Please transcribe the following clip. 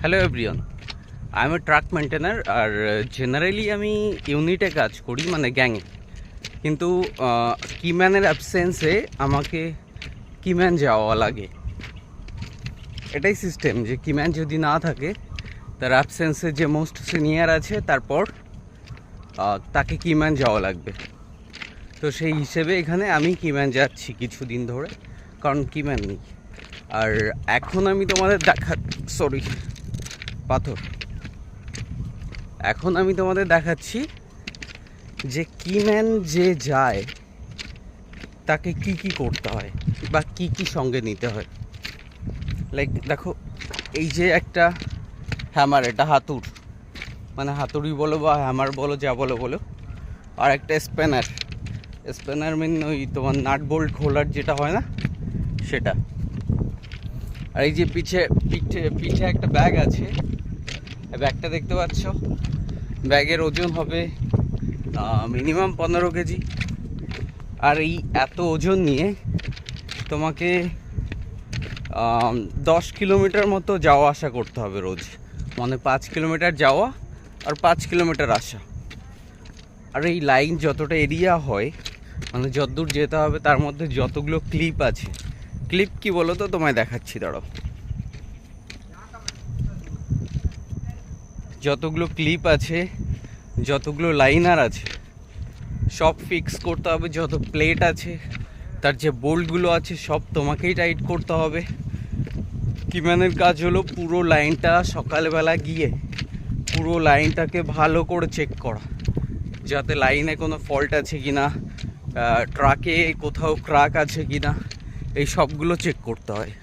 Hello everyone, I am a truck maintainer. আর generally আমি ইউনিটে কাজ করি, মানে গ্যাংয়ে। কিন্তু কিম্যানের অ্যাবসেন্সে আমাকে কিম্যান যাওয়া লাগে। এটাই সিস্টেম যে কিম্যান যদি না থাকে, তার অ্যাবসেন্সে যে মোস্ট সিনিয়র আছে তারপর তাকে কিম্যান যাওয়া লাগবে। তো সেই হিসেবে এখানে আমি কিম্যান যাচ্ছি কিছুদিন ধরে, কারণ কিম্যান নেই। আর এখন আমি তোমাদের এখন আমি তোমাদের দেখাচ্ছি যে কিম্যান যে যায় তাকে কি কি করতে হয় বা কি কি সঙ্গে নিতে হয়। লাইক দেখো, এই যে একটা হ্যামার, এটা হাতুড়, মানে হাতুড়ি বলো বা হ্যামার বলো, যা বলো বলো। আর একটা স্প্যানার মিন ওই তোমার নাট বোল্ট খোলার যেটা হয় না, সেটা। আর এই যে পিঠে একটা ব্যাগ আছে, ব্যাগটা দেখতে পাচ্ছ, ব্যাগের ওজন হবে মিনিমাম 15 কেজি। আর এই এত ওজন নিয়ে তোমাকে 10 কিলোমিটার মতো যাওয়া আসা করতে হবে রোজ, মানে 5 কিলোমিটার যাওয়া আর 5 কিলোমিটার আসা। আর এই লাইন যতটা এরিয়া হয়, মানে যতদূর যেতে হবে, তার মধ্যে যতগুলো ক্লিপ আছে, ক্লিপ কি বলো তো, তোমায় দেখাচ্ছি, দাঁড়াও। যতগুলো ক্লিপ আছে, যতগুলো লাইনার আছে, সব ফিক্স করতে হবে। যত প্লেট আছে, তার যে বোল্টগুলো আছে, সব তোমাকেই টাইট করতে হবে। কিম্যানের কাজ হলো পুরো লাইনটা সকালবেলা গিয়ে পুরো লাইনটাকে ভালো করে চেক করা, যাতে লাইনে কোনো ফল্ট আছে কি না, ট্রাকে কোথাও ক্রাক আছে কি না, এই সবগুলো চেক করতে হয়।